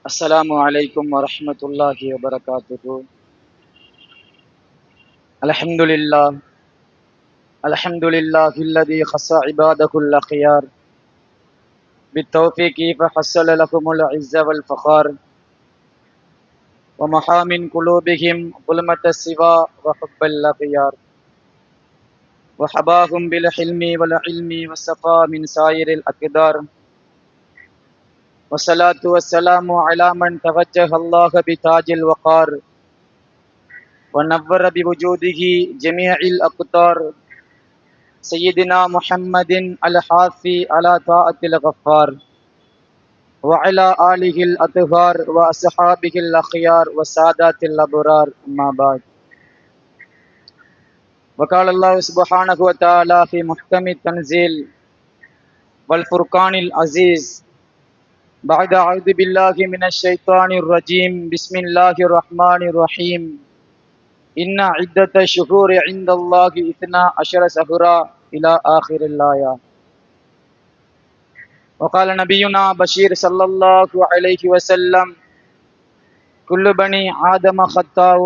السلام عليكم ورحمة الله وبركاته. الحمد لله الحمد لله الذي خص عباده الأخيار بالتوفيق فحصل لهم العز والفخار ومحى من قلوبهم ظلمة السوى وحب الأخيار وحباهم بالحلم والعلم والصفا من سائر الأقدار والصلاة والسلام على من توجه الله بتاج الوقار ونور بوجوده جميع الأقطار سيدنا محمد الحاثي على طاعة الغفار وعلى آله الأطهار وأصحابه الأخيار وسادات الأبرار أما بعد. وقال الله سبحانه وتعالى في محكم التنزيل والفرقان العزيز بعد أعوذ بالله من الشيطان الرجيم بسم الله الرحمن الرحيم إن عدة الشهور عند الله 12 شهرا إلى آخر الآية. وقال نبينا بشير صلى الله عليه وسلم كل بني آدم خطاء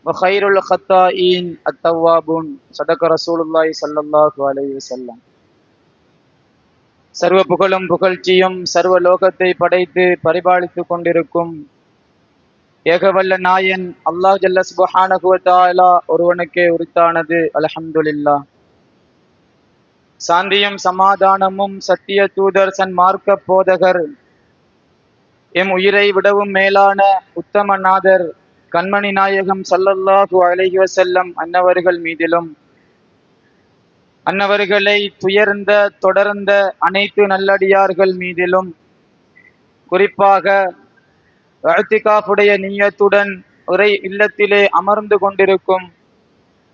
وخير الخطائين التوابون. صدق رسول الله صلى الله عليه وسلم. சர்வ புகழும் புகழ்ச்சியும் சர்வ லோகத்தை படைத்து பரிபாலித்து கொண்டிருக்கும் ஏகவல்ல நாயன் அல்லாஹ் ஜல்ல சுப்ஹானஹு வ தஆலா ஒருவனுக்கே உரித்தானது. அல்ஹம்துலில்லாஹ். சாந்தியும் சமாதானமும் சத்திய தூதர் சன்மார்க்க போதகர் எம் உயிரை விடவும் மேலான உத்தமநாதர் கண்மணி நாயகம் ஸல்லல்லாஹு அலைஹி வஸல்லம் அன்னவர்கள் மீதிலும் அன்னவர்களை துயர்ந்த தொடர்ந்த அனைத்து நல்லடியார்கள் மீதிலும் குறிப்பாக இஅ்திகாஃபுடைய நிய்யத்துடன் ஒரே இல்லத்திலே அமர்ந்து கொண்டிருக்கும்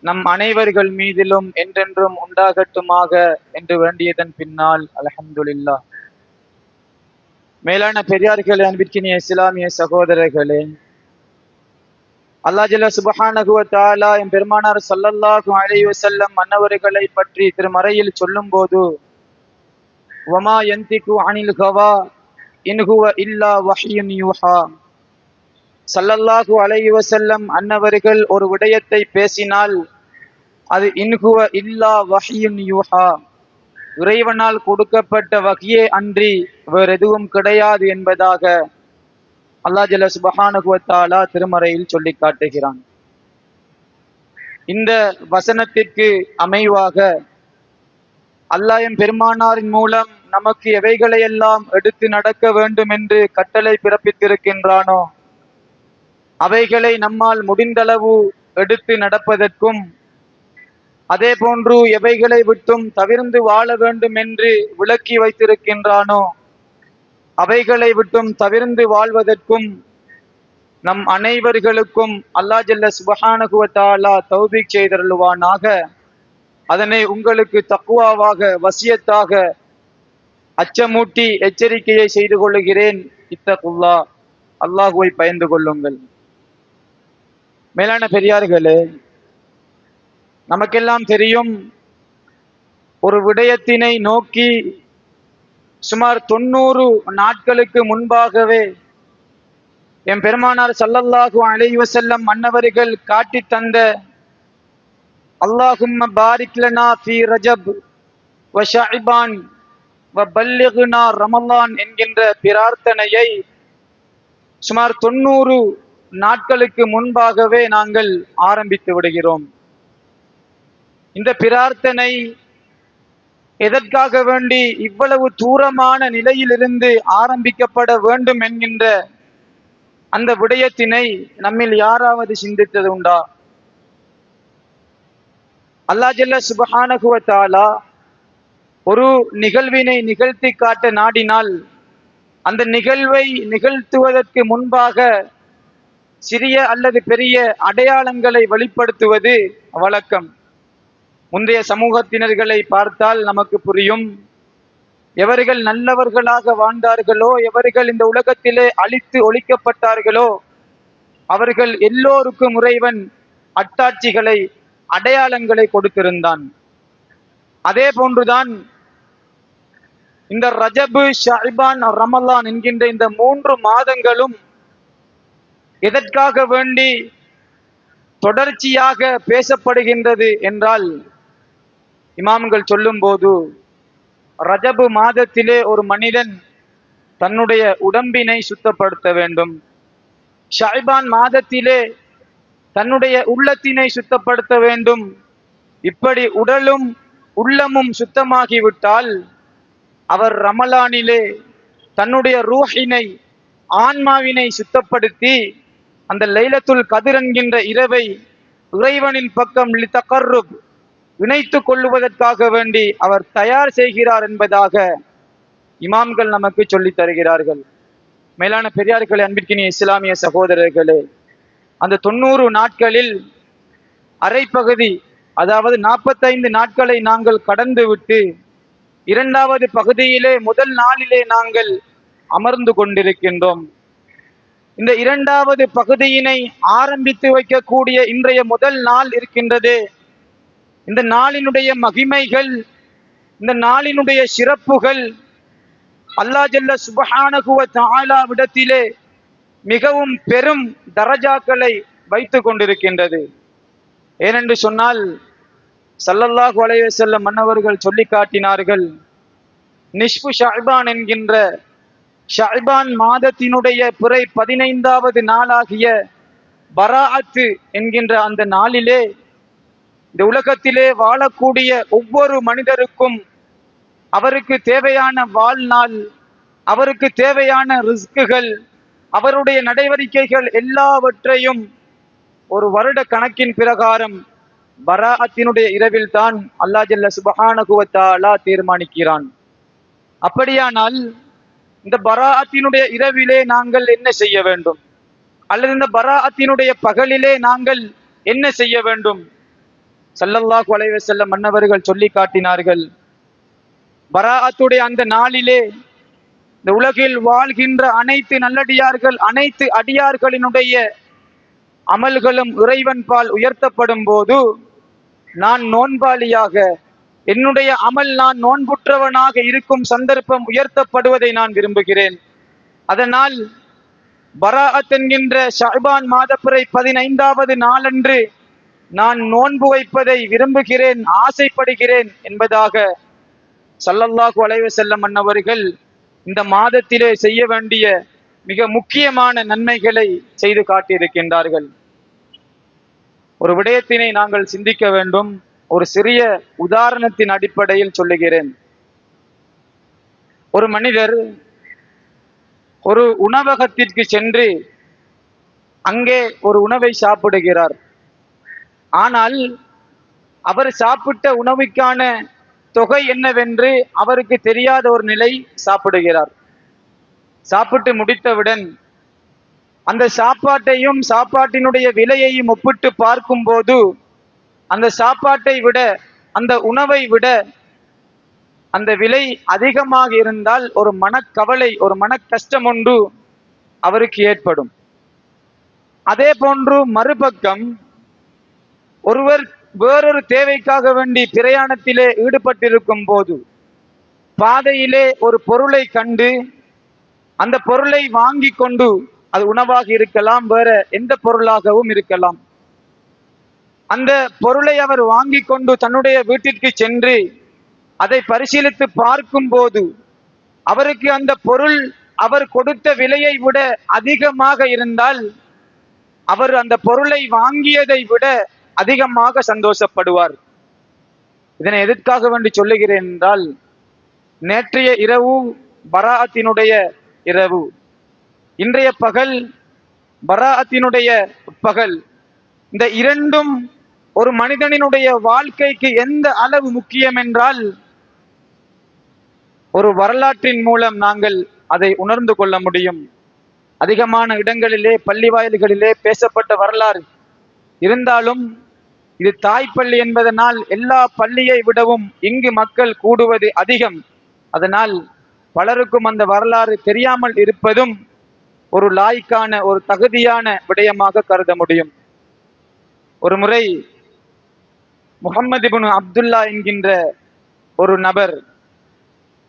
நம் அனைவர்கள் மீதிலும் என்றென்றும் உண்டாகட்டுமாக என்று வேண்டியதன் பின்னால் அல்ஹம்துலில்லாஹ். மேலான பெரியார்களே, அன்பிற்கினிய இஸ்லாமிய சகோதரர்களே, அல்லாஹ் ஜல்ல சுப்ஹானஹு வ தஆலா எம் பெருமானார் ஸல்லல்லாஹு அலைஹி வஸல்லம் அன்னவர்களை பற்றி திருமறையில் சொல்லும் போது வமா யன்திகு அனில் ஹவா இன் ஹுவ இல்லா வஹ்யுன் யூஹா. ஸல்லல்லாஹு அலைஹி வஸல்லம் அன்னவர்கள் ஒரு விடயத்தை பேசினால் அது இன்ஹுவ இல்லா வஹ்யுன் யூஹா, இறைவனால் கொடுக்கப்பட்ட வஹ்யே அன்றி வேறு எதுவும் கிடையாது என்பதாக அல்லாஹ் ஜல்ல சுப்ஹானஹு வ தஆலா திருமறையில் சொல்லி காட்டுகிறான். இந்த வசனத்திற்கு அமைவாக அல்லாஹ் எம் பெருமானாரின் மூலம் நமக்கு எவைகளையெல்லாம் எடுத்து நடக்க வேண்டும் என்று கட்டளை பிறப்பித்திருக்கின்றானோ அவைகளை நம்மால் முடிந்தளவு எடுத்து நடப்பதற்கும், அதே போன்று எவைகளை விட்டும் தவிர்ந்து வாழ வேண்டும் என்று விளக்கி வைத்திருக்கின்றானோ அவைகளை விட்டும் தவிர்ந்து வாழ்வதற்கும் நம் அனைவர்களுக்கும் அல்லாஹ் ஜல்ல சுப்ஹானஹு வ தஆலா தௌபீக் செய்தருளுவானாக. அதனை உங்களுக்கு தக்வாவாக வசியத்தாக அச்சமூட்டி எச்சரிக்கையை செய்து கொள்ளுகிறேன். இத்தகுல்லாஹ், அல்லாஹுவை பயந்து கொள்ளுங்கள். மேலான பெரியார்களே, நமக்கெல்லாம் தெரியும், ஒரு விடயத்தினை நோக்கி சுமார் 90 நாட்களுக்கு முன்பாகவே எம் பெருமானார் ஸல்லல்லாஹு அலைஹி வஸல்லம் மன்னவர்கள் காட்டி தந்த அல்லாஹும்ம பாரிக் லனா ஃபீ ரஜப் வ ஷஅபான் வ பல்லிக்னா ரமலான் என்கின்ற பிரார்த்தனையை சுமார் 90 நாட்களுக்கு முன்பாகவே நாங்கள் ஆரம்பித்து விடுகிறோம். இந்த பிரார்த்தனை எதற்காக வேண்டி இவ்வளவு தூரமான நிலையிலிருந்து ஆரம்பிக்கப்பட வேண்டும் என்கின்ற அந்த விடயத்தினை நம்மில் யாராவது சிந்தித்தது உண்டா? அல்லாஹ் ஜல்ல சுப்ஹானஹு வ தஆலா ஒரு நிகழ்வினை நிகழ்த்தி காட்ட நாடினால் அந்த நிகழ்வை நிகழ்த்துவதற்கு முன்பாக சிறிய அல்லது பெரிய அடையாளங்களை வெளிப்படுத்துவது வழக்கம். முந்தைய சமூகத்தினர்களை பார்த்தால் நமக்கு புரியும். எவர்கள் நல்லவர்களாக வாழ்ந்தார்களோ, எவர்கள் இந்த உலகத்திலே அழித்து ஒழிக்கப்பட்டார்களோ அவர்கள் எல்லோருக்கும் இறைவன் அட்டாட்சிகளை அடையாளங்களை கொடுத்திருந்தான். அதே போன்றுதான் இந்த ரஜபு, ஷஅபான், ரமலான் என்கின்ற இந்த 3 மாதங்களும் எதற்காக வேண்டி தொடர்ச்சியாக பேசப்படுகின்றது என்றால், இமாம்கள் சொல்லும் போது, ரஜபு மாதத்திலே ஒரு மனிதன் தன்னுடைய உடம்பினை சுத்தப்படுத்த வேண்டும். ஷஅபான் மாதத்திலே தன்னுடைய உள்ளத்தினை சுத்தப்படுத்த வேண்டும். இப்படி உடலும் உள்ளமும் சுத்தமாகிவிட்டால் அவர் ரமலானிலே தன்னுடைய ரூஹினை, ஆன்மாவினை சுத்தப்படுத்தி அந்த லைலத்துல் கத்ர் என்கின்ற இரவை இறைவனின் பக்கம் லிதகர்ருப், இணைத்துக் கொள்ளுவதற்காக வேண்டி அவர் தயார் செய்கிறார் என்பதாக இமாம்கள் நமக்கு சொல்லித் தருகிறார்கள். மேலான பெரியார்களே, அன்பிற்கினிய இஸ்லாமிய சகோதரர்களே, அந்த 90 நாட்களில் அரைப்பகுதி, அதாவது 45 நாட்களை நாங்கள் கடந்து விட்டு இரண்டாவது பகுதியிலே முதல் நாளிலே நாங்கள் அமர்ந்து கொண்டிருக்கின்றோம். இந்த இரண்டாவது பகுதியினை ஆரம்பித்து வைக்கக்கூடிய இன்றைய முதல் நாள் இருக்கின்றது. இந்த நாளினுடைய மகிமைகள், இந்த நாளினுடைய சிறப்புகள் அல்லாஹ் ஜல்ல சுப்ஹானஹு வ தஆலா விடத்திலே மிகவும் பெரும் தரஜாக்களை வைத்துக் கொண்டிருக்கின்றது. ஏனென்று சொன்னால், ஸல்லல்லாஹு அலைஹி வஸல்லம் மன்னவர்கள் சொல்லி காட்டினார்கள், நிஸ்ஃபு ஷஅபான் என்கின்ற ஷஅபான் மாதத்தினுடைய பிறை 15வது நாளாகிய பராஅத்து என்கின்ற அந்த நாளிலே இந்த உலகத்திலே வாழக்கூடிய ஒவ்வொரு மனிதருக்கும் அவருக்கு தேவையான வாழ்நாள், அவருக்கு தேவையான ரிஸ்குகள், அவருடைய நடவடிக்கைகள் எல்லாவற்றையும் ஒரு வருட கணக்கின் பிரகாரம் பராஅத்தினுடைய இரவில் தான் அல்லாஹ் ஜல்ல சுப்ஹானஹு வ தஆலா தீர்மானிக்கிறான். அப்படியானால் இந்த பராஅத்தினுடைய இரவிலே நாங்கள் என்ன செய்ய வேண்டும், அல்லது இந்த பராஅத்தினுடைய பகலிலே நாங்கள் என்ன செய்ய வேண்டும்? ஸல்லல்லாஹு அலைஹி வஸல்லம் மன்னவர்கள் சொல்லி காட்டினார்கள், பராஅத்துடைய அந்த நாளிலே இந்த உலகில் வாழ்கின்ற அனைத்து நல்லடியார்கள், அனைத்து அடியார்களினுடைய அமல்களும் இறைவன் பால் உயர்த்தப்படும் போது, நான் நோன்பாளியாக, என்னுடைய அமல் நான் நோன்புற்றவனாக இருக்கும் சந்தர்ப்பம் உயர்த்தப்படுவதை நான் விரும்புகிறேன். அதனால் பராஅத் என்கின்ற ஷஅபான் மாதப்பிறை 15வது நாளன்று நான் நோன்பு வைப்பதை விரும்புகிறேன், ஆசைப்படுகிறேன் என்பதாக ஸல்லல்லாஹு அலைஹி வஸல்லம் அன்னவர்கள் இந்த மாதத்திலே செய்ய வேண்டிய மிக முக்கியமான நன்மைகளை செய்து காட்டியிருக்கின்றார்கள். ஒரு விடயத்தினை நாங்கள் சிந்திக்க வேண்டும். ஒரு சிறிய உதாரணத்தின் அடிப்படையில் சொல்லுகிறேன். ஒரு மனிதர் ஒரு உணவகத்திற்கு சென்று அங்கே ஒரு உணவை சாப்பிடுகிறார். ஆனால் அவர் சாப்பிட்ட உணவுக்கான தொகை என்னவென்று அவருக்கு தெரியாத ஒரு நிலை சாப்பிடுகிறார். சாப்பிட்டு முடித்தவுடன் அந்த சாப்பாட்டையும் சாப்பாட்டினுடைய விலையையும் ஒப்பிட்டு பார்க்கும் போது, அந்த சாப்பாட்டை விட, அந்த உணவை விட அந்த விலை அதிகமாக இருந்தால் ஒரு மனக்கவலை, ஒரு மன கஷ்டம் ஒன்று அவருக்கு ஏற்படும். அதே போன்று மறுபக்கம் ஒருவர் வேறொரு தேவைக்காக வேண்டி பிரயாணத்திலே ஈடுபட்டிருக்கும் போது பாதையிலே ஒரு பொருளை கண்டு அந்த பொருளை வாங்கி கொண்டு, அது உணவாக இருக்கலாம், வேற எந்த பொருளாகவும் இருக்கலாம், அந்த பொருளை அவர் வாங்கி கொண்டு தன்னுடைய வீட்டிற்கு சென்று அதை பரிசீலித்து பார்க்கும் போது அவருக்கு அந்த பொருள் அவர் கொடுத்த விலையை விட அதிகமாக இருந்தால் அவர் அந்த பொருளை வாங்கியதை விட அதிகமாக சந்தோஷப்படுவார். இதனை எதற்காக வேண்டி சொல்லுகிறேன் என்றால், நேற்றைய இரவு பராஅத்தினுடைய இரவு, இன்றைய பகல் பராஅத்தினுடைய பகல். இந்த இரண்டும் ஒரு மனிதனினுடைய வாழ்க்கைக்கு எந்த அளவு முக்கியம் என்றால், ஒரு வரலாற்றின் மூலம் நாங்கள் அதை உணர்ந்து கொள்ள முடியும். அதிகமான இடங்களிலே, பள்ளி வாயில்களிலே பேசப்பட்ட வரலாறு இருந்தாலும், இது தாய்ப்பள்ளி என்பதனால் எல்லா பள்ளியை விடவும் இங்கு மக்கள் கூடுவது அதிகம். அதனால் பலருக்கும் அந்த வரலாறு தெரியாமல் இருப்பதும் ஒரு லாய்க்கான, ஒரு தகுதியான விடயமாக கருத முடியும். ஒரு முறை முஹம்மது இப்னு அப்துல்லா என்கின்ற ஒரு நபர்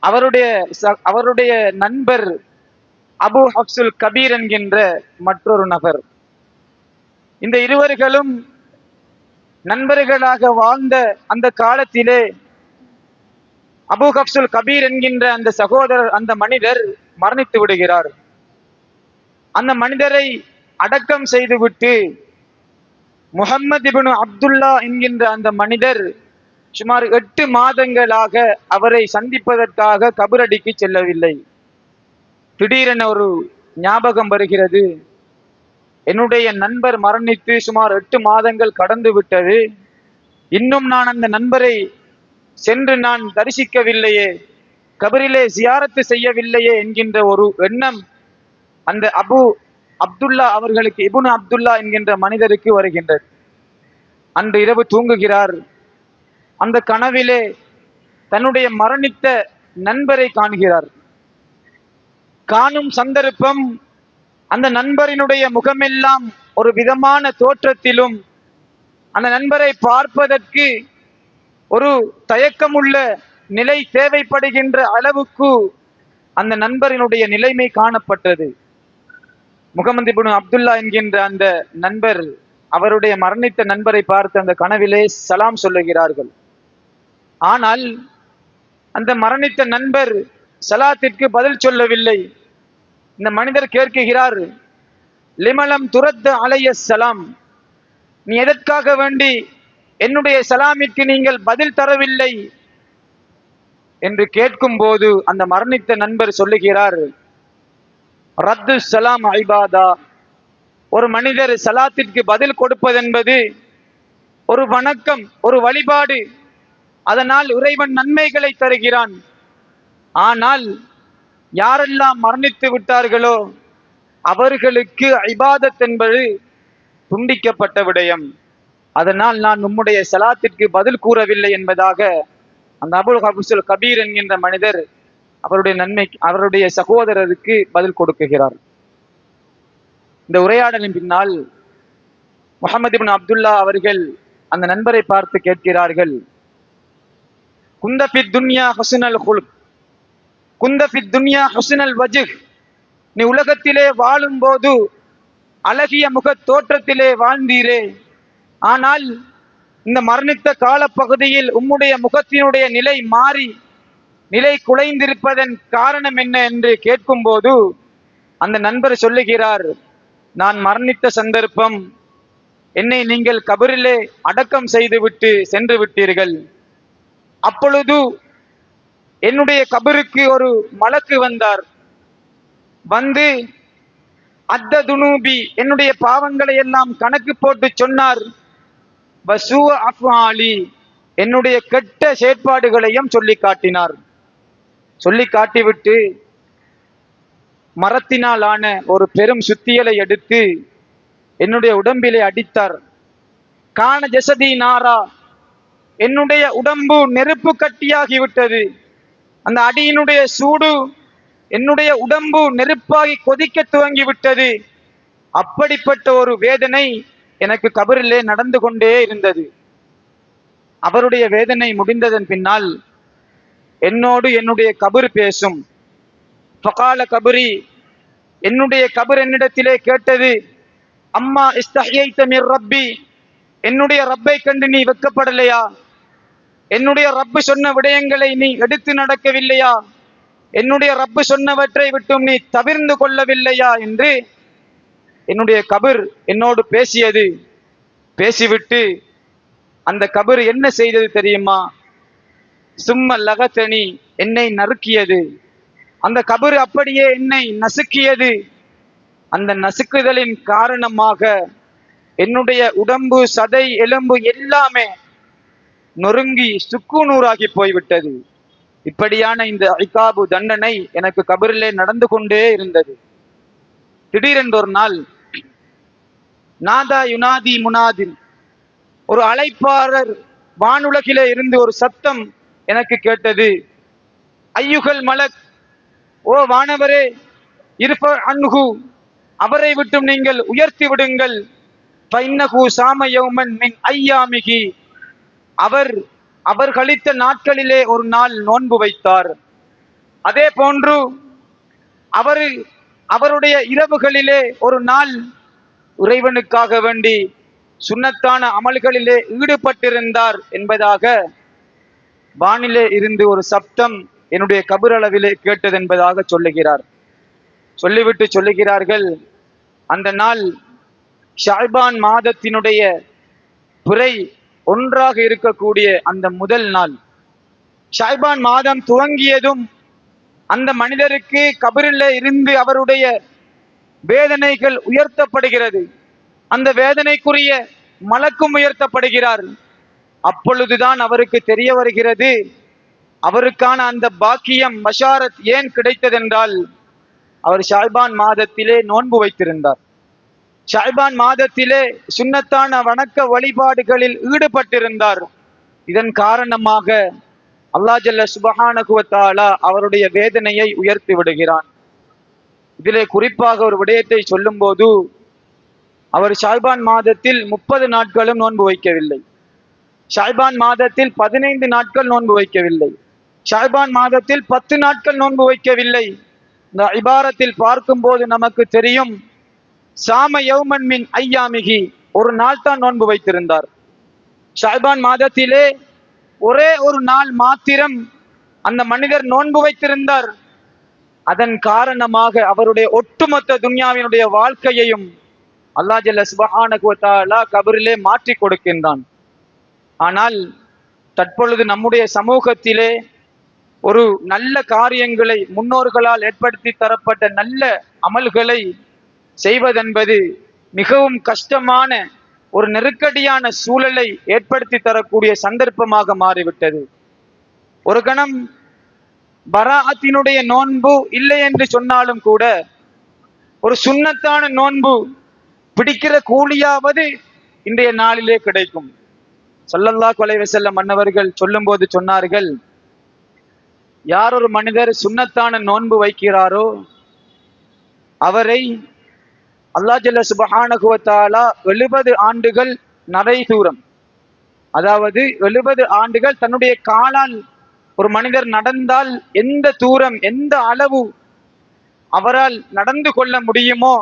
அவருடைய நண்பர் அபு ஹப்சுல் கபீர் என்கின்ற மற்றொரு நபர். இந்த இருவர்களும் நண்பர்களாக வாழ்ந்த அந்த காலத்திலே அபு ஹப்சுல் கபீர் என்கின்ற அந்த சகோதரர், அந்த மனிதர் மரணித்து விடுகிறார். அந்த மனிதரை அடக்கம் செய்துவிட்டு முஹம்மது இப்னு அப்துல்லா என்கின்ற அந்த மனிதர் சுமார் 8 மாதங்களாக அவரை சந்திப்பதற்காக கபரடிக்கு செல்லவில்லை. திடீரென ஒரு ஞாபகம் வருகிறது, என்னுடைய நண்பர் மரணித்து சுமார் 8 மாதங்கள் கடந்து விட்டது, இன்னும் நான் அந்த நண்பரை சென்று நான் தரிசிக்கவில்லையே, கபரிலே ஜியாரத்து செய்யவில்லையே என்கின்ற ஒரு எண்ணம் அந்த அபு அப்துல்லா அவர்களுக்கு, இப்னு அப்துல்லா என்கின்ற மனிதருக்கு வருகின்றது. அன்று இரவு தூங்குகிறார். அந்த கனவிலே தன்னுடைய மரணித்த நண்பரை காண்கிறார். காணும் சந்தர்ப்பம் அந்த நண்பரினுடைய முகமெல்லாம் ஒரு விதமான தோற்றத்திலும், அந்த நண்பரை பார்ப்பதற்கு ஒரு தயக்கமுள்ள நிலை தேவைப்படுகின்ற அளவுக்கு அந்த நண்பரினுடைய நிலைமை காணப்பட்டது. முகமது இப்னு அப்துல்லா என்கின்ற அந்த நண்பர் அவருடைய மரணித்த நண்பரை பார்த்து அந்த கனவிலே சலாம் சொல்லுகிறார்கள். ஆனால் அந்த மரணித்த நண்பர் சலாத்திற்கு பதில் சொல்லவில்லை. இந்த மனிதர் கேட்கிறார், லிமலம் துரத்த அலைய சலாம், நீ எதற்காக வேண்டி என்னுடைய சலாமிற்கு நீங்கள் பதில் தரவில்லை என்று கேட்கும் போது அந்த மரணித்த நண்பர் சொல்லுகிறார், ரத்து சலாம் ஐபாதா, ஒரு மனிதர் சலாத்திற்கு பதில் கொடுப்பதென்பது ஒரு வணக்கம், ஒரு வழிபாடு, அதனால் இறைவன் நன்மைகளை தருகிறான். ஆனால் யாரெல்லாம் மரணித்து விட்டார்களோ அவர்களுக்கு இபாதத் என்பது துண்டிக்கப்பட்ட விடயம், அதனால் நான் உம்முடைய சலாத்திற்கு பதில் கூறவில்லை என்பதாக அந்த அபு ஹப்சுல் கபீர் என்கின்ற மனிதர் அவருடைய சகோதரருக்கு பதில் கொடுக்குகிறார். இந்த உரையாடலின் பின்னால் முஹம்மது இப்னு அப்துல்லா அவர்கள் அந்த நண்பரை பார்த்து கேட்கிறார்கள், குந்த ஃபித் துன்யா ஹுஸ்னல் குல்க், குந்த ஃபித் துன்யா ஹுஸ்னல் வஜ்ஹ், நீ உலகத்திலே வாழும் போது அழகிய முக தோற்றத்திலே வாழ்ந்தீரே, ஆனால் இந்த மரணித்த காலப்பகுதியில் உம்முடைய முகத்தினுடைய நிலை மாறி நிலை குலைந்திருப்பதன் காரணம் என்ன என்று கேட்கும் போது அந்த நண்பர் சொல்லுகிறார், நான் மரணித்த சந்தர்ப்பம், என்னை நீங்கள் கபரிலே அடக்கம் செய்துவிட்டு சென்று விட்டீர்கள். அப்பொழுது என்னுடைய கபருக்கு ஒரு மலக்கு வந்தார். வந்து அத்த துனூபி, என்னுடைய பாவங்களை எல்லாம் கணக்கு போட்டு சொன்னார். வசூ அஃபாலி, என்னுடைய கெட்ட செயற்பாடுகளையும் சொல்லி காட்டினார். சொல்லி காட்டிவிட்டு மரத்தினால் ஆன ஒரு பெரும் சுத்தியலை எடுத்து என்னுடைய உடம்பிலே அடித்தார். கான ஜசதி நாரா, என்னுடைய உடம்பு நெருப்பு கட்டியாகிவிட்டது. அந்த அடியினுடைய சூடு என்னுடைய உடம்பு நெருப்பாகி கொதிக்க துவங்கிவிட்டது. அப்படிப்பட்ட ஒரு வேதனை எனக்கு கபரிலே நடந்து கொண்டே இருந்தது. அவருடைய வேதனை முடிந்ததன் பின்னால் என்னோடு என்னுடைய கபர் பேசும். ஃபகால கபரி, என்னுடைய கபர் என்னிடத்திலே கேட்டது, அம்மா இஸ்தஹ்யைத மிர் ரப்பி, என்னுடைய ரப்பை கண்டு நீ வெட்கப்படலையா? என்னுடைய ரப்பு சொன்ன விடயங்களை நீ எடுத்து நடக்கவில்லையா? என்னுடைய ரப்பு சொன்னவற்றை விட்டும் நீ தவிர்ந்து கொள்ளவில்லையா என்று என்னுடைய கபர் என்னோடு பேசியது. பேசிவிட்டு அந்த கபர் என்ன செய்தது தெரியுமா? சும்ம லகத்தனி, என்னை நறுக்கியது. அந்த கபர் அப்படியே என்னை நசுக்கியது. அந்த நசுக்குதலின் காரணமாக என்னுடைய உடம்பு, சதை, எலும்பு எல்லாமே நொறுங்கி சுக்குநூறாகி போய்விட்டது. இப்படியான இந்த இகாபு தண்டனை எனக்கு கபரிலே நடந்து கொண்டே இருந்தது. திடீரென்று ஒரு நாள் நாதா யுனாதி முனாதின், ஒரு அழைப்பாளர் வானுலகிலே இருந்து ஒரு சத்தம் எனக்கு கேட்டது. ஐயுகல் மலக், ஓ வானவரே, இருஃப அன்ஹு, அவரை விட்டும் நீங்கள் உயர்த்தி விடுங்கள். ஃபைன்னஹு சாம யௌமன் மின் ஐயாமிகி, அவர் கழித்த நாட்களிலே ஒரு நாள் நோன்பு வைத்தார். அதே போன்று அவருடைய இரவுகளிலே ஒரு நாள் இறைவனுக்காக வேண்டி சுன்னத்தான அமல்களிலே ஈடுபட்டிருந்தார் என்பதாக வானிலே இருந்து ஒரு சப்தம் என்னுடைய கபர் அளவிலே கேட்டது என்பதாக சொல்லுகிறார். சொல்லிவிட்டு சொல்லுகிறார்கள், அந்த நாள் ஷாபான் மாதத்தினுடைய பிறை ஒன்றாக இருக்கக்கூடிய அந்த முதல் நாள். ஷாபான் மாதம் துவங்கியதும் அந்த மனிதருக்கு கபரில் இருந்து அவருடைய வேதனைகள் உயர்த்தப்படுகிறது. அந்த வேதனைக்குரிய மலக்கும் உயர்த்தப்படுகிறார். அப்பொழுதுதான் அவருக்கு தெரிய வருகிறது, அவருக்கான அந்த பாக்கியம் பஷாரத் ஏன் கிடைத்ததென்றால் அவர் ஷாபான் மாதத்திலே நோன்பு வைத்திருந்தார். ஷாபான் மாதத்திலே சுன்னத்தான வணக்க வழிபாடுகளில் ஈடுபட்டிருந்தார். இதன் காரணமாக அல்லாஹ் ஜல்ல சுப்ஹானஹு வ தஆலா அவருடைய வேதனையை உயர்த்தி விடுகிறான். இதிலே குறிப்பாக ஒரு விடயத்தை சொல்லும் போது, அவர் ஷாபான் மாதத்தில் 30 நாட்களும் நோன்பு வைக்கவில்லை. ஷாபான் மாதத்தில் 15 நாட்கள் நோன்பு வைக்கவில்லை. ஷாபான் மாதத்தில் 10 நாட்கள் நோன்பு வைக்கவில்லை. இந்த இபாரத்தில் பார்க்கும் போது நமக்கு தெரியும், சாம யௌமன் மின் ஐயாமிகி, ஒரு நாள் தான் நோன்பு வைத்திருந்தார். ஷாபான் மாதத்திலே ஒரே ஒரு நாள் மாத்திரம் அந்த மனிதர் நோன்பு வைத்திருந்தார். அதன் காரணமாக அவருடைய ஒட்டுமொத்த துன்யாவினுடைய வாழ்க்கையையும் அல்லாஹ் ஜல்ல சுப்ஹானஹு வ தஆலா கபரிலே மாற்றி கொடுக்கின்றான். ஆனால் தற்பொழுது நம்முடைய சமூகத்திலே ஒரு நல்ல காரியங்களை, முன்னோர்களால் ஏற்படுத்தி தரப்பட்ட நல்ல அமல்களை செய்வதென்பது மிகவும் கஷ்டமான ஒரு நெருக்கடியான சூழலை ஏற்படுத்தி தரக்கூடிய சந்தர்ப்பமாக மாறிவிட்டது. ஒரு கணம் பராஅத்தினுடைய நோன்பு இல்லை என்று சொன்னாலும் கூட ஒரு சுன்னத்தான நோன்பு பிடிக்கிற கூலியாவது இன்றைய நாளிலே கிடைக்கும். ஸல்லல்லாஹு அலைஹி வஸல்லம் அன்னவர்கள் சொல்லும் போது சொன்னார்கள், யார் ஒரு மனிதர் சுன்னத்தான நோன்பு வைக்கிறாரோ அவரை அல்லாஹ் ஜல்ல சுப்ஹானஹு வ தஆலா 70 ஆண்டுகள் நரை தூரம், அதாவது 70 ஆண்டுகள் தன்னுடைய காலால் ஒரு மனிதர் நடந்தால் எந்த தூரம், எந்த அளவு அவரால் நடந்து கொள்ள முடியுமோ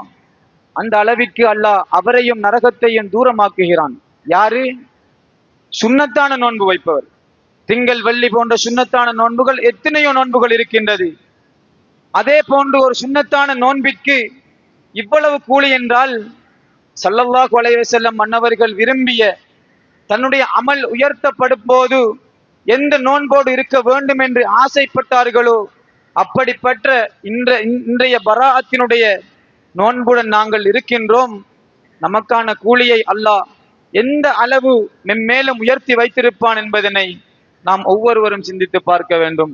அந்த அளவிற்கு அல்லாஹ் அவரையும் நரகத்தையும் தூரமாக்குகிறான். யாரு? சுன்னத்தான நோன்பு வைப்பவர். திங்கள் வெள்ளி போன்ற சுன்னத்தான நோன்புகள் எத்தனையோ நோன்புகள் இருக்கின்றது. அதே போன்று ஒரு சுன்னத்தான நோன்பிற்கு இவ்வளவு கூலி என்றால், ஸல்லல்லாஹு அலைஹி வஸல்லம் மன்னவர்கள் விரும்பிய தன்னுடைய அமல் உயர்த்தப்படும் போது எந்த நோன்போடு இருக்க வேண்டும் என்று ஆசைப்பட்டார்களோ அப்படிப்பட்ட இன்றைய பராஅத்தினுடைய நோன்புடன் நாங்கள் இருக்கின்றோம். நமக்கான கூலியை அல்லாஹ் எந்த அளவு மென்மேலும் உயர்த்தி வைத்திருப்பான் என்பதனை நாம் ஒவ்வொருவரும் சிந்தித்து பார்க்க வேண்டும்.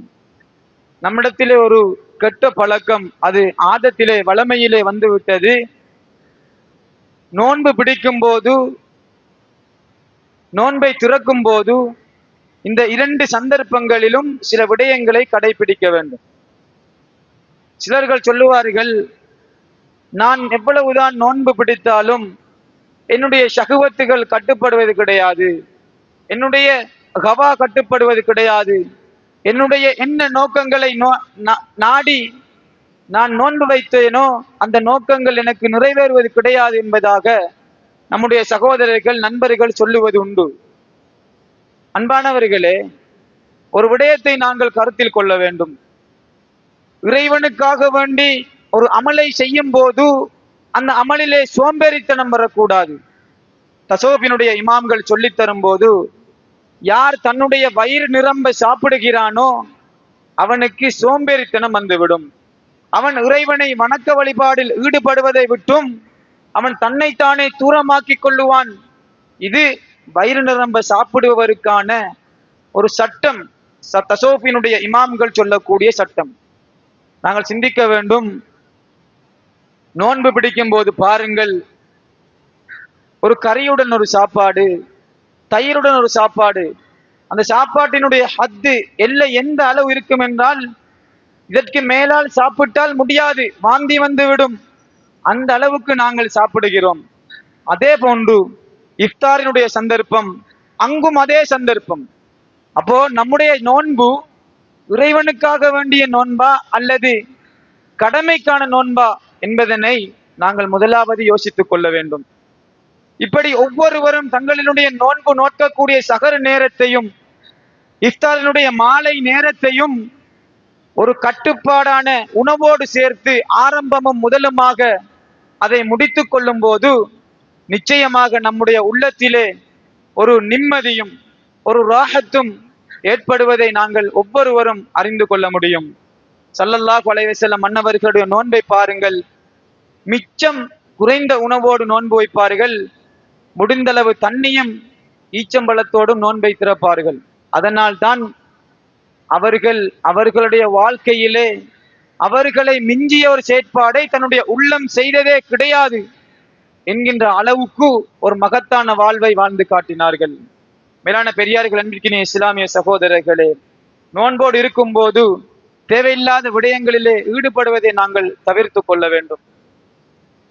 நம்மிடத்திலே ஒரு கெட்ட பழக்கம், அது ஆதத்திலே வளமையிலே வந்துவிட்டது. நோன்பு பிடிக்கும் போது, நோன்பை திறக்கும் போது இந்த 2 சந்தர்ப்பங்களிலும் சில விடயங்களை கடைபிடிக்க வேண்டும். சிலர்கள் சொல்லுவார்கள், நான் எவ்வளவுதான் நோன்பு பிடித்தாலும் என்னுடைய ஷஹ்வத்துகள் கட்டுப்படுவது கிடையாது, என்னுடைய ஹவா கட்டுப்படுவது கிடையாது, என்னுடைய என்ன நோக்கங்களை நாடி நான் நோன்பு வைத்தேனோ அந்த நோக்கங்கள் எனக்கு நிறைவேறுவது கிடையாது என்பதாக நம்முடைய சகோதரர்கள், நண்பர்கள் சொல்லுவது உண்டு. அன்பானவர்களே, ஒரு விடயத்தை நாங்கள் கருத்தில் கொள்ள வேண்டும். இறைவனுக்காக வேண்டி ஒரு அமலை செய்யும் போது அந்த அமலிலே சோம்பேறித்தனம் வரக்கூடாது. தசோபினுடைய இமாம்கள் சொல்லித் தரும் போது, யார் தன்னுடைய வயிறு நிரம்ப சாப்பிடுகிறானோ அவனுக்கு சோம்பேறித்தனம் வந்துவிடும். அவன் இறைவனை வணக்க வழிபாடில் ஈடுபடுவதை விட்டும் அவன் தன்னைத்தானே தூரமாக்கிக் கொள்ளுவான். இது வயிறு நிரம்ப சாப்பிடுவதற்கான ஒரு சட்டம், தசோபினுடைய இமாம்கள் சொல்லக்கூடிய சட்டம். நாங்கள் சிந்திக்க வேண்டும். நோன்பு பிடிக்கும் போது பாருங்கள், ஒரு கறியுடன் ஒரு சாப்பாடு, தயிருடன் ஒரு சாப்பாடு, அந்த சாப்பாட்டினுடைய ஹத்து எல்லை எந்த அளவு இருக்கும் என்றால் இதற்கு மேலால் சாப்பிட்டால் முடியாது, வாந்தி வந்துவிடும், அந்த அளவுக்கு நாங்கள் சாப்பிடுகிறோம். அதே போன்று இஃப்தாரினுடைய சந்தர்ப்பம், அங்கும் அதே சந்தர்ப்பம். அப்போ நம்முடைய நோன்பு இறைவனுக்காக வேண்டிய நோன்பா அல்லது கடமைக்கான நோன்பா என்பதனை நாங்கள் முதலாவது யோசித்துக் கொள்ள வேண்டும். இப்படி ஒவ்வொருவரும் தங்களினுடைய நோன்பு நோக்கக்கூடிய சகர நேரத்தையும் இஃப்தாரினுடைய மாலை நேரத்தையும் ஒரு கட்டுப்பாடான உணவோடு சேர்த்து ஆரம்பமும் முதலுமாக அதை முடித்துக் கொள்ளும் போது நிச்சயமாக நம்முடைய உள்ளத்திலே ஒரு நிம்மதியும் ஒரு ராஹத்தும் ஏற்படுவதை நாங்கள் ஒவ்வொருவரும் அறிந்து கொள்ள முடியும். ஸல்லல்லாஹு அலைஹி வஸல்லம் மன்னவர்களுடைய நோன்பை பாருங்கள். மிச்சம் குறைந்த உணவோடு நோன்பு வைப்பார்கள். முடிந்தளவு தண்ணியும் ஈச்சம்பழத்தோடும் நோன்பை திறப்பார்கள். அதனால் தான் அவர்களுடைய வாழ்க்கையிலே அவர்களை மிஞ்சிய ஒரு செயற்பாடை தன்னுடைய உள்ளம் செய்ததே கிடையாது என்கின்ற அளவுக்கு ஒரு மகத்தான வாழ்வை வாழ்ந்து காட்டினார்கள். மேலான பெரியார்கள், அன்பிற்கினிய இஸ்லாமிய சகோதரர்களே, நோன்போடு இருக்கும் போது தேவையில்லாத விடயங்களிலே ஈடுபடுவதை நாங்கள் தவிர்த்து கொள்ள வேண்டும்.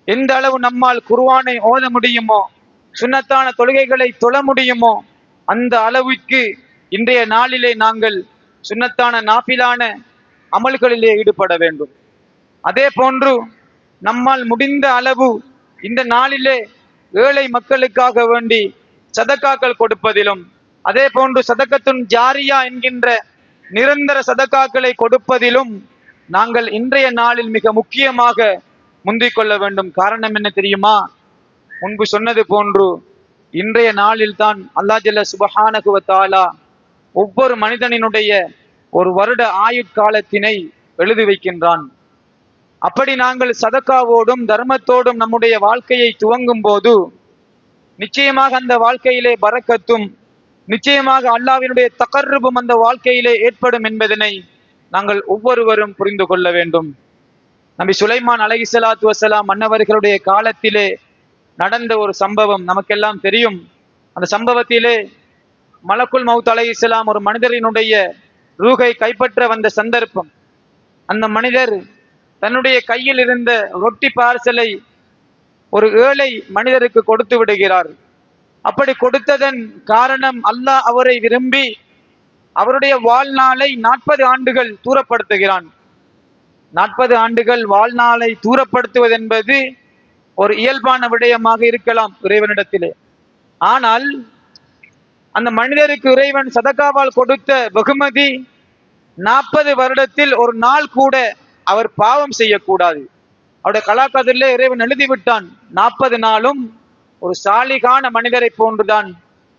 எந்த அளவு நம்மால் குர்ஆனை ஓத முடியுமோ, சுன்னத்தான தொழுகைகளை தொழ முடியுமோ, அந்த அளவுக்கு இன்றைய நாளிலே நாங்கள் சுன்னத்தான நாஃபிலான அமல்களிலே ஈடுபட வேண்டும். அதே போன்று நம்மால் முடிந்த அளவு இந்த நாளிலே ஏழை மக்களுக்காக வேண்டி சதக்காக்கள் கொடுப்பதிலும், அதே போன்று சதக்கத்துன் ஜாரியா என்கின்ற நிரந்தர சதக்காக்களை கொடுப்பதிலும் நாங்கள் இன்றைய நாளில் மிக முக்கியமாக முந்திக் கொள்ள வேண்டும். காரணம் என்ன தெரியுமா? முன்பு சொன்னது போன்று இன்றைய நாளில் தான் அல்லாஹ் ஜல்ல சுப்ஹானஹு வ தஆலா ஒவ்வொரு மனிதனினுடைய ஒரு வருட ஆயுட்காலத்தினை எழுதி வைக்கின்றான். அப்படி நாங்கள் சதக்காவோடும் தர்மத்தோடும் நம்முடைய வாழ்க்கையை துவங்கும் போது நிச்சயமாக அந்த வாழ்க்கையிலே பரக்கத்தும் நிச்சயமாக அல்லாஹ்வினுடைய தகர்ருபும் அந்த வாழ்க்கையிலே ஏற்படும் என்பதனை நாங்கள் ஒவ்வொருவரும் புரிந்து கொள்ள வேண்டும். நபி சுலைமான் அலைஹிஸ்ஸலாத்து வஸ்ஸலாம் மன்னவர்களுடைய காலத்திலே நடந்த ஒரு சம்பவம் நமக்கெல்லாம் தெரியும். அந்த சம்பவத்திலே மலக்குல் மௌத் அலைஹிஸ்ஸலாம் ஒரு மனிதரினுடைய ரூஹை கைப்பற்ற வந்த சந்தர்ப்பம். அந்த மனிதர் தன்னுடைய கையில் இருந்த ரொட்டி பார்சலை ஒரு ஏழை மனிதருக்கு கொடுத்து விடுகிறார். அப்படி கொடுத்ததன் காரணம் அல்லாஹ் அவரை விரும்பி அவருடைய வாழ்நாளை 40 ஆண்டுகள் தூரப்படுத்துகிறான். 40 ஆண்டுகள் வாழ்நாளை தூரப்படுத்துவது என்பது ஒரு இயல்பான விடயமாக இருக்கலாம் இறைவனிடத்திலே. ஆனால் அந்த மனிதருக்கு இறைவன் சதகாவால் கொடுத்த வெகுமதி 40 வருடத்தில் ஒரு நாள் கூட அவர் பாவம் செய்யக்கூடாது. அவருடைய கலாக்கதிலே இறைவன் எழுதிவிட்டான், 40 நாளும் ஒரு சாலிகான மனிதரை போன்றுதான்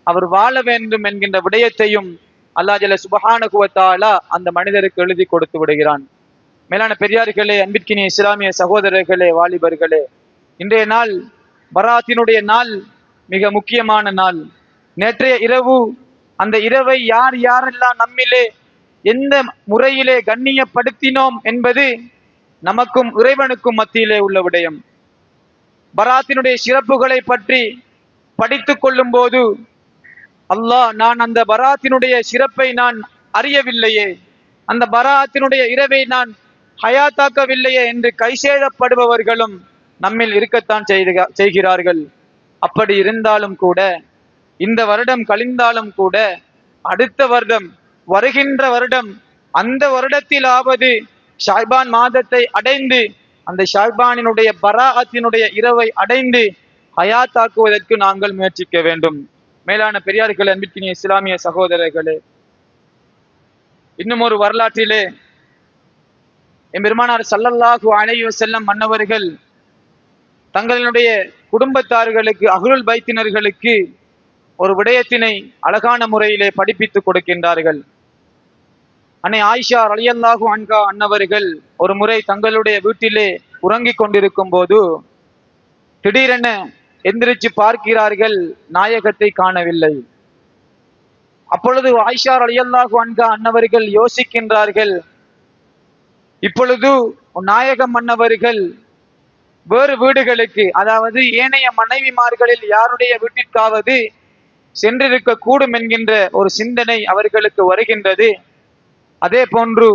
அவர் வாழ வேண்டும் என்கின்ற விடயத்தையும் அல்லாஹ் ஜல்ல சுப்ஹானஹு வ தஆலா அந்த மனிதருக்கு எழுதி கொடுத்து விடுகிறான். மேலான பெரியார்களே, அன்பிற்கினிய இஸ்லாமிய சகோதரர்களே, வாலிபர்களே, இன்றைய நாள் பராத்தினுடைய நாள், மிக முக்கியமான நாள். நேற்றைய இரவு, அந்த இரவை யார் யாரெல்லாம் நம்மிலே எந்த முறையிலே கண்ணியப்படுத்தினோம் என்பது நமக்கும் இறைவனுக்கும் மத்தியிலே உள்ள விடயம். பராத்தினுடைய சிறப்புகளை பற்றி படித்துக் கொள்ளும் போது அல்லாஹ், நான் அந்த பராத்தினுடைய சிறப்பை நான் அறியவில்லையே, அந்த பராத்தினுடைய இரவை நான் ஹயாத்தாக்கவில்லையே என்று கைசேதப்படுபவர்களும் நம்மில் இருக்கத்தான் செய்கிறார்கள். அப்படி இருந்தாலும் கூட, இந்த வருடம் கழிந்தாலும் கூட, அடுத்த வருடம், வருகின்ற வருடம், அந்த வருடத்திலாவது ஷாபான் மாதத்தை அடைந்து அந்த ஷாபானினுடைய பராஅத்தினுடைய இரவை அடைந்து ஹயாத்தாக்குவதற்கு நாங்கள் முயற்சிக்க வேண்டும். மேலான பெரியார்கள், அன்பிற்கினிய இஸ்லாமிய சகோதரர்களே, இன்னும் ஒரு வரலாற்றிலே எம்பெருமானார் ஸல்லல்லாஹு அலைஹி வஸல்லம் மன்னவர்கள் தங்களுடைய குடும்பத்தார்களுக்கு, அஹ்லுல் பைத்தினர்களுக்கு ஒரு விடயத்தினை அழகான முறையிலே படிப்பித்துக் கொடுக்கின்றார்கள். அன்னை ஆயிஷா ரலியல்லாஹு அன்ஹா அன்னவர்கள் ஒரு முறை தங்களுடைய வீட்டிலே உறங்கிக் கொண்டிருக்கும் போது திடீரென எந்திரிச்சு பார்க்கிறார்கள், நாயகத்தை காணவில்லை. அப்பொழுது ஆயிஷா ரலியல்லாஹு அன்ஹா அன்னவர்கள் யோசிக்கின்றார்கள், இப்பொழுது நாயகம் மன்னவர்கள் வேறு வீடுகளுக்கு, அதாவது ஏனைய மனைவிமார்களில் யாருடைய வீட்டிற்காவது சென்றிருக்க கூடும் என்கின்ற ஒரு சிந்தனை அவர்களுக்கு வருகின்றது. அதே போன்று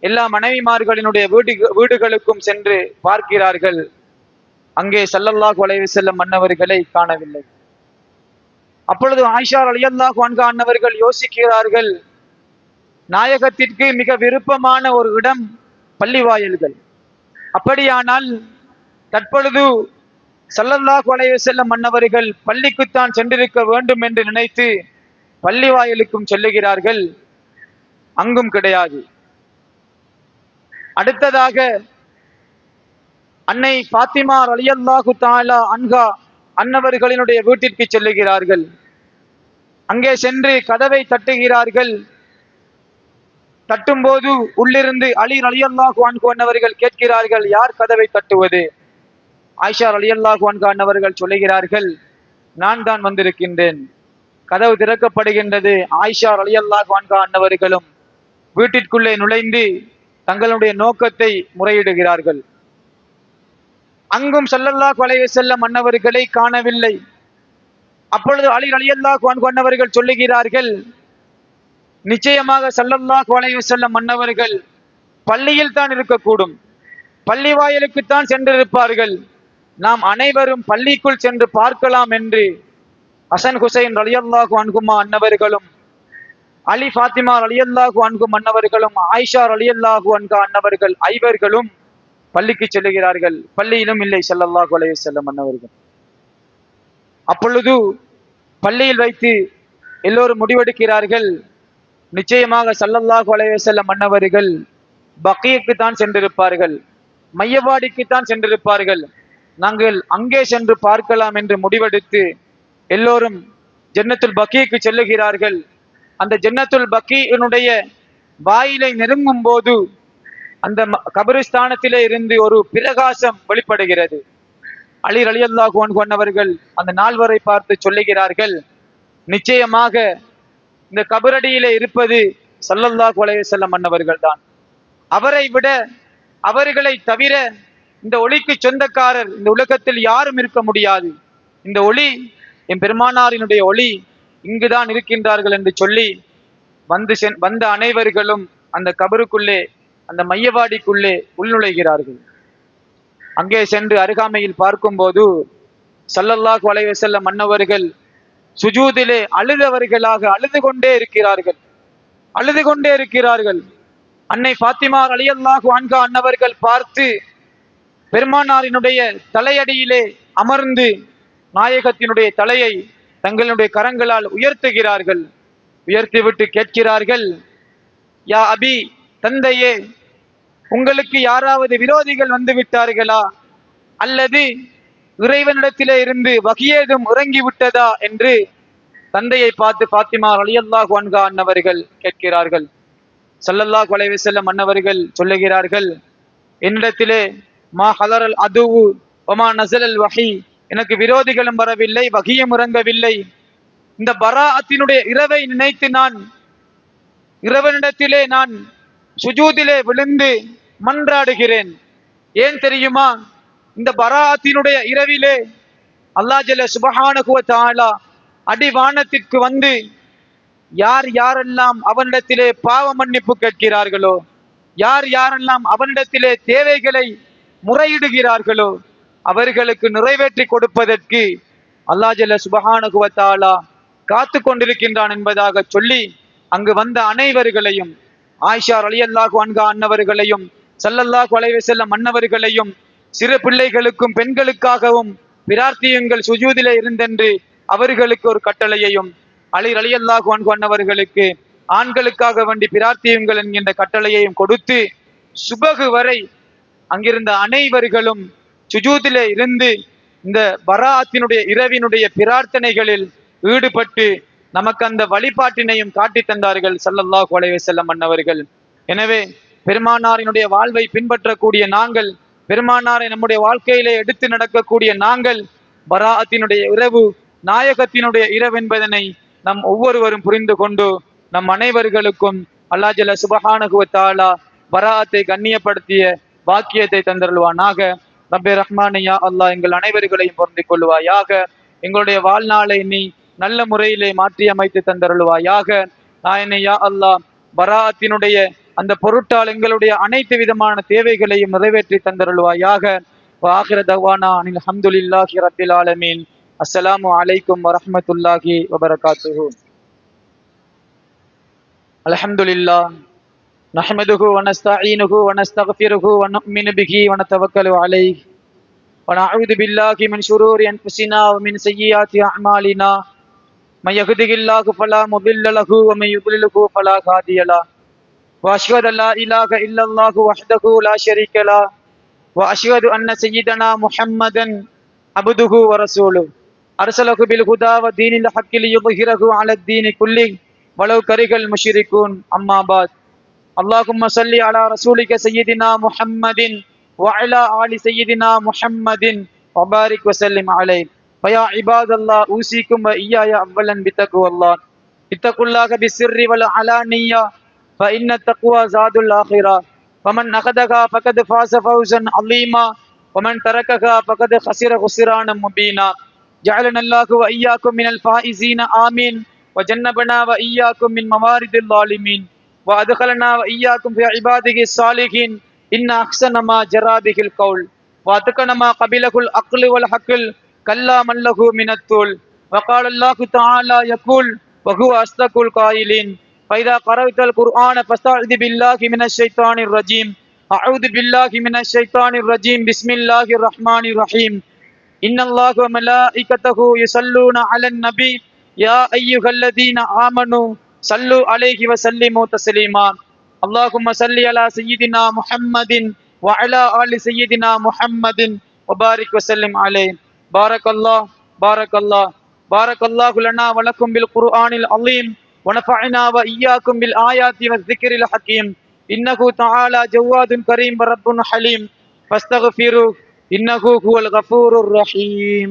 எல்லா மனைவிமார்களினுடைய வீடுகளுக்கும் சென்று பார்க்கிறார்கள். அங்கே ஸல்லல்லாஹு அலைஹி வஸல்லம் மன்னவர்களை காணவில்லை. அப்பொழுது ஆயிஷா ரலியல்லாஹு அன்ஹா அன்னவர்கள் யோசிக்கிறார்கள், நாயகத்திற்கு மிக விருப்பமான ஒரு இடம் பள்ளிவாயல்கள். அப்படியானால் தற்பொழுது ஸல்லல்லாஹு அலைஹி வஸல்லம் மன்னவர்கள் பள்ளிக்குத்தான் சென்றிருக்க வேண்டும் என்று நினைத்து பள்ளிவாயலுக்கும் செல்லுகிறார்கள், அங்கும் கிடையாது. அடுத்ததாக அன்னை ஃபாத்திமா ரலியல்லாஹு தஆலா அன்ஹா அன்னவர்களினுடைய வீட்டிற்கு செல்லுகிறார்கள். அங்கே சென்று கதவை தட்டுகிறார்கள். தட்டும்போது உள்ளிருந்து அலி ரலியல்லாஹு அன்ஹு அன்னவர்கள் கேட்கிறார்கள், யார் கதவை தட்டுவது? ஆயிஷா ரலியல்லாஹு அன்ஹா அன்னவர்கள் சொல்லுகிறார்கள், நான் தான் வந்திருக்கின்றேன். கதவு திறக்கப்படுகின்றது. ஆயிஷா ரலியல்லாஹு அன்ஹா அன்னவர்களும் வீட்டிற்குள்ளே நுழைந்து தங்களுடைய நோக்கத்தை முறையிடுகிறார்கள். அங்கும் ஸல்லல்லாஹு அலைஹி வஸல்லம் அன்னவர்களை காணவில்லை. அப்பொழுது அலி ரலியல்லாஹு அன்ஹு அன்னவர்கள் சொல்லுகிறார்கள், நிச்சயமாக ஸல்லல்லாஹு அலைஹி வஸல்லம் அன்னவர்கள் பள்ளியில் தான் இருக்கக்கூடும், பள்ளி வாயிலுக்குத்தான் சென்றிருப்பார்கள், நாம் அனைவரும் பள்ளிக்குள் சென்று பார்க்கலாம் என்று ஹசன் ஹுசைன் ரலியல்லாஹு அன்ஹுமா அன்னவர்களும் அலி ஃபாத்திமா ரலியல்லாஹு அன்ஹும் அன்னவர்களும் ஆயிஷா ரலியல்லாஹு அன்ஹா அன்னவர்கள் ஐவர்களும் பள்ளிக்கு செல்லுகிறார்கள். பள்ளியிலும் இல்லை ஸல்லல்லாஹு அலைஹி வஸல்லம் அன்னவர்கள். அப்பொழுது பள்ளியில் வைத்து எல்லோரும் முடிவெடுக்கிறார்கள், நிச்சயமாக ஸல்லல்லாஹு அலைஹி வஸல்லம் அன்னவர்கள் பக்கீக்கு தான் சென்றிருப்பார்கள், மையவாடிக்கு தான் சென்றிருப்பார்கள், நாங்கள் அங்கே சென்று பார்க்கலாம் என்று முடிவெடுத்து எல்லோரும் ஜன்னத்துல் பக்கீக்கு செல்லுகிறார்கள். அந்த ஜன்னத்துல் பக்கீனுடைய வாயிலை நெருங்கும் போது அந்த கபரிஸ்தானத்திலே இருந்து ஒரு பிரகாசம் வெளிப்படுகிறது. அலி ரலியல்லாஹு அன்ஹு அன்னவர்கள் அந்த நால்வரை பார்த்து சொல்லுகிறார்கள், நிச்சயமாக இந்த கபரடியிலே இருப்பது ஸல்லல்லாஹு அலைஹி வஸல்லம் அன்னவர்கள் தான். அவரை விட, அவர்களை தவிர இந்த ஒளிக்கு சொந்தக்காரர் இந்த உலகத்தில் யாரும் இருக்க முடியாது. இந்த ஒளி என் பெருமானாரினுடைய ஒளி, இங்குதான் இருக்கின்றார்கள் என்று சொல்லி வந்த அனைவர்களும் அந்த கபருக்குள்ளே, அந்த மையவாடிக்குள்ளே உள்நுழைகிறார்கள். அங்கே சென்று அருகாமையில் பார்க்கும்போது ஸல்லல்லாஹு அலைஹி வஸல்லம் அன்னவர்கள் சுஜூதிலே அழுதவர்களாக அழுது கொண்டே இருக்கிறார்கள். அன்னை ஃபாத்திமா ரலியல்லாஹு அன்ஹா அன்னவர்கள் பார்த்து பெருமானாரினுடைய தலையடியிலே அமர்ந்து நாயகத்தினுடைய தலையை தங்களுடைய கரங்களால் உயர்த்துகிறார்கள். உயர்த்திவிட்டு கேட்கிறார்கள், யா அபி, தந்தையே, உங்களுக்கு யாராவது விரோதிகள் வந்து விட்டார்களா, அல்லது இறைவனிடத்திலே இருந்து வகியேதும் இறங்கி விட்டதா என்று தந்தையை பார்த்து ஃபாத்திமா ரலியல்லாஹு அன்ஹா அன்னவர்கள் கேட்கிறார்கள். ஸல்லல்லாஹு அலைஹி வஸல்லம் அன்னவர்கள் சொல்லுகிறார்கள், என்னிடத்திலே மா ஹலரல் அதுவு வமா நஸலல் வஹி, எனக்கு விரோதிகளும் வரவில்லை, வகியும் இறங்கவில்லை. இந்த பராஅத்தினுடைய இரவை நினைத்து நான் இறைவனிடத்திலே நான் சுஜூதிலே விழுந்து மன்றாடுகிறேன். ஏன் தெரியுமா? இந்த பராஅத்தினுடைய இரவிலே அல்லாஹ் ஜல்ல சுப்ஹானஹு வ தஆலா அடிவானத்திற்கு வந்து யார் யாரெல்லாம் அவனிடத்திலே பாவ மன்னிப்பு கேட்கிறார்களோ, யார் யாரெல்லாம் அவனிடத்திலே தேவைகளை முறையிடுகிறார்களோ, அவர்களுக்கு நிறைவேற்றி கொடுப்பதற்கு அல்லாஹ் ஜல்ல சுப்ஹானஹு வ தஆலா காத்து கொண்டிருக்கின்றான் என்பதாக சொல்லி அங்கு வந்த அனைவர்களையும், ஆயிஷா ரலியல்லாஹு அன்ஹா அன்னவர்களையும் ஸல்லல்லாஹு அலைஹி வஸல்லம் அன்னவர்களையும் சிறு பிள்ளைகளுக்கும் பெண்களுக்காகவும் பிரார்த்தியுங்கள் சுஜூதிலே இருந்தென்று அவர்களுக்கு ஒரு கட்டளையையும், அலி ரலியல்லாஹு அன்ஹு அன்னவர்களுக்கு ஆண்களுக்காக வேண்டி பிரார்த்தியுங்கள் என்கின்ற கட்டளையையும் கொடுத்து சுபகு வரை அங்கிருந்த அனைவர்களும் சுஜூதிலே இருந்து இந்த பராஅத்தினுடைய இரவினுடைய பிரார்த்தனைகளில் ஈடுபட்டு நமக்கு அந்த வழிபாட்டினையும் காட்டி தந்தார்கள் ஸல்லல்லாஹு அலைஹி வஸல்லம் அன்னவர்கள். எனவே பெருமானாரினுடைய வாழ்வை பின்பற்றக்கூடிய நாங்கள், பெருமானாரை நம்முடைய வாழ்க்கையிலே எடுத்து நடக்கக்கூடிய நாங்கள், பராஅத்தினுடைய இரவு நாயகத்தினுடைய இரவு என்பதனை நம் ஒவ்வொருவரும் புரிந்து கொண்டு நம் அனைவர்களுக்கும் அல்லாஹ் ஜல்ல சுப்ஹானஹு வ தஆலா பராஅத்தை கண்ணியப்படுத்திய பாக்கியத்தை தந்தருள்வானாக. ரப்பே ரஹ்மானே யா அல்லாஹ், எங்கள் அனைவர்களையும் பொருந்திக் கொள்வாயாக. எங்களுடைய வாழ்நாளை நீ நல்ல முறையிலே மாற்றி அமைத்து தந்தருள்வாயாக. நாயனே யா அல்லாஹ், பராஅத்தினுடைய அந்த பொருட்டால் எங்களுடைய அனைத்து விதமான தேவைகளையும் நிறைவேற்றி தந்தருள்வாயாக. ஆகிர தவானா அனில் ஹம்துலில்லாஹி ரப்பில் ஆலமீன். அஸ்ஸலாமு அலைக்கும் வரஹ்மத்துல்லாஹி வபரகாத்துஹு. அல்ஹம்துலில்லாஹ் நஹ்மதுஹு வ நஸ்தஈனுஹு வ நஸ்தக்ஃபிருஹு வ நு'மினு பிஹி வ நதவக்கலு அலைஹி வ நஅஊது பில்லாஹி மின் ஷுரூரி அன்ஃபுஸினா வ மின் ஸய்யிஆத்தி அஅமாலினா மை யஹ்திஹில்லாஹு ஃபலா முضில்ல லஹு வ மை யுضللஹு ஃபலா ஹாதிய லஹு வ அஷ்ஹது அல்லா இலாஹ இல்லல்லாஹு வஹ்தஹு லா ஷரீக லஹு வ அஷ்ஹது அன்ன ஸய்யிதனா முஹம்மதன் அப்துஹு வ ரசூலுஹு அர்ஸலஹு பில் ஹுதா வ தீனில் ஹக்கி லியுظஹிரஹு அலத் தீனி குல்லிஹி வலவ் கரிஹல் முஷ்ரிகூன் அம்மா பாத் اللهم صل على رسولك سيدنا محمد وعلى آل سيدنا محمد وبارك وسلم عليه فيا عباد الله أوصيكم وإياي أولا بتقوى الله اتقوا الله بالسر والعلانية فإن التقوى زاد الآخرة ومن أخذها فقد فاز فوزا عظيما ومن تركها فقد خسر خسرانا مبينا جعلنا الله وإياكم من الفائزين آمين وجنبنا وإياكم من موارد الظالمين وأدخلنا وإياكم في عباده الصالحين إن أحسن ما جرى به القول وأتقن ما قبله العقل والحقل كلا من له من الطول وقال الله تعالى يقول وهو أصدق القائلين فإذا قرأت القرآن فاستعذ بالله من الشيطان الرجيم أعوذ بالله من الشيطان الرجيم بسم الله الرحمن الرحيم إن الله وملائكته يصلون على النبي يا أيها الذين آمنوا صلوا عليه وسلموا تسليما اللهم صل على سيدنا محمد وعلى آل سيدنا محمد وبارك وسلم عليه بارك الله بارك الله بارك الله لنا ولكم بالقرآن العظيم ونفعنا وإياكم بالآيات والذكر الحكيم إنه تعالى جواد كريم ورب حليم فاستغفروه إنه هو الغفور الرحيم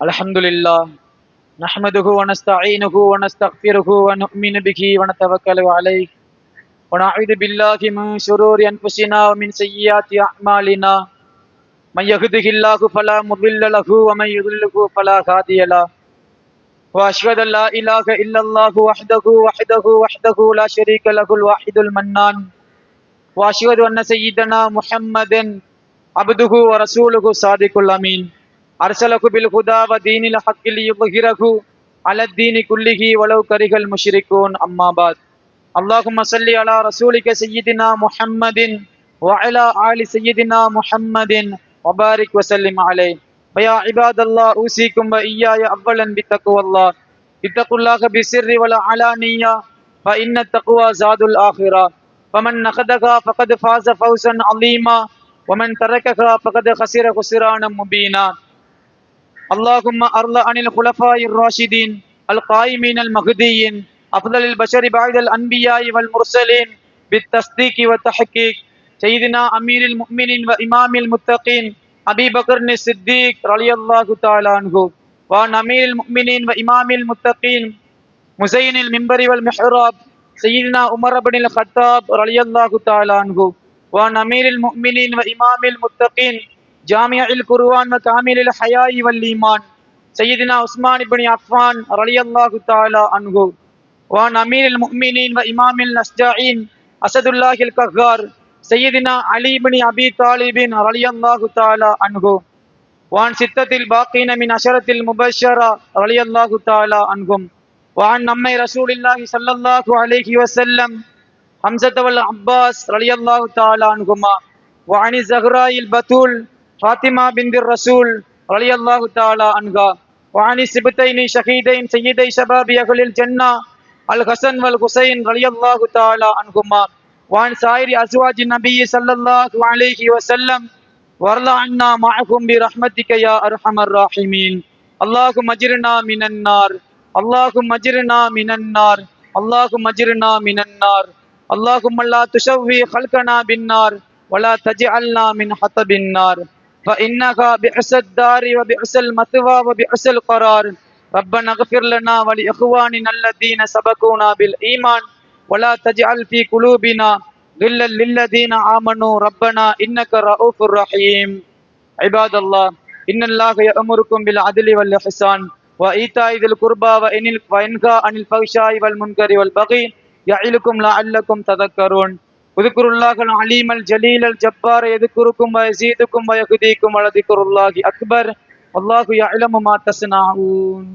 الحمد لله نحمده ونستعينه ونستغفره ونؤمن به ونتوكل عليه ونعوذ بالله من شرور أنفسنا ومن سيئات أعمالنا من يهده الله فلا مضل له ومن يضلله فلا هادي له وأشهد أن لا إله إلا الله وحده لا شريك له الواحد المنان وأشهد أن سيدنا محمدا عبده ورسوله صادق الأمين أرسله بالهدى ودين الحق ليظهره على الدين كله ولو كره المشركون أما بعد اللهم صل على رسولك سيدنا محمد وعلى آل سيدنا محمد وبارك وسلم عليه ويا عباد الله أوصيكم وإياي أولا بتقوى الله اتقوا الله بالسر والعلانية فإن التقوى زاد الآخرة فمن أخذها فقد فاز فوزا عظيما ومن تركها فقد خسر خسرانا مبينا اللهم أرض عن الخلفاء الراشدين القائمين المهديين أفضل البشر بعد الأنبياء والمرسلين بالتصديق والتحقيق سيدنا أمير المؤمنين وإمام المتقين أبي بكر الصديق رضي الله تعالى عنه وعن أمير المؤمنين وإمام المتقين مزين المنبر والمحراب سيدنا عمر بن الخطاب رضي الله تعالى عنه وعن أمير المؤمنين وإمام المتقين جامع القرآن وكامل الحياء والإيمان سيدنا عثمان بن عفان رضي الله تعالى عنه وعن أمير المؤمنين وإمام الأشجاعين أسد الله القهار سيدنا علي بن أبي طالب رضي الله تعالى عنه وعن ستة الباقين من عشرة المبشرة رضي الله تعالى عنهم وعن أمي رسول الله صلى الله عليه وسلم حمزة والعباس رضي الله تعالى عنهما وعن الزهراء البتول فاطمة بنت الرسول رضي الله تعالى عنها وعن السبتين شهيدين سيدي شباب أهل الجنة الحسن والحسين رضي الله تعالى عنهما وعن سائر أزواج النبي صلى الله عليه وسلم وارض عنا معهم برحمتك يا أرحم الراحمين اللهم أجرنا من النار اللهم أجرنا من النار اللهم أجرنا من النار اللهم لا تشوي خلقنا بالنار ولا تجعلنا من حطب النار فإنها بئس الدار وبئس المثوى وبئس القرار ربنا اغفر لنا ولإخواننا الذين سبقونا بالإيمان ولا تجعل في قلوبنا غلا للذين آمنوا ربنا إنك رؤوف رحيم عباد الله இன்னல்லாஹ யஅமுருக்கும் பில் அத்லி வல் இஹ்சான் வ ஈதாஇ தில் குர்பா வ யன்ஹா அனில் ஃபஹ்ஷாஇ வல் முன்கரி வல் பகி யஇலுக்கும் லஅல்லக்கும் ததக்கரூன். உذ்குருல்லாஹல் அலீமல் ஜலீலல் ஜப்பார யذ்குருக்கும் வ யஸீதுக்கும் வ யஹ்தீக்கும் வ லதிக்ருல்லாஹி அக்பர். வல்லாஹு யஅலமு மா தஸ்னஊன்.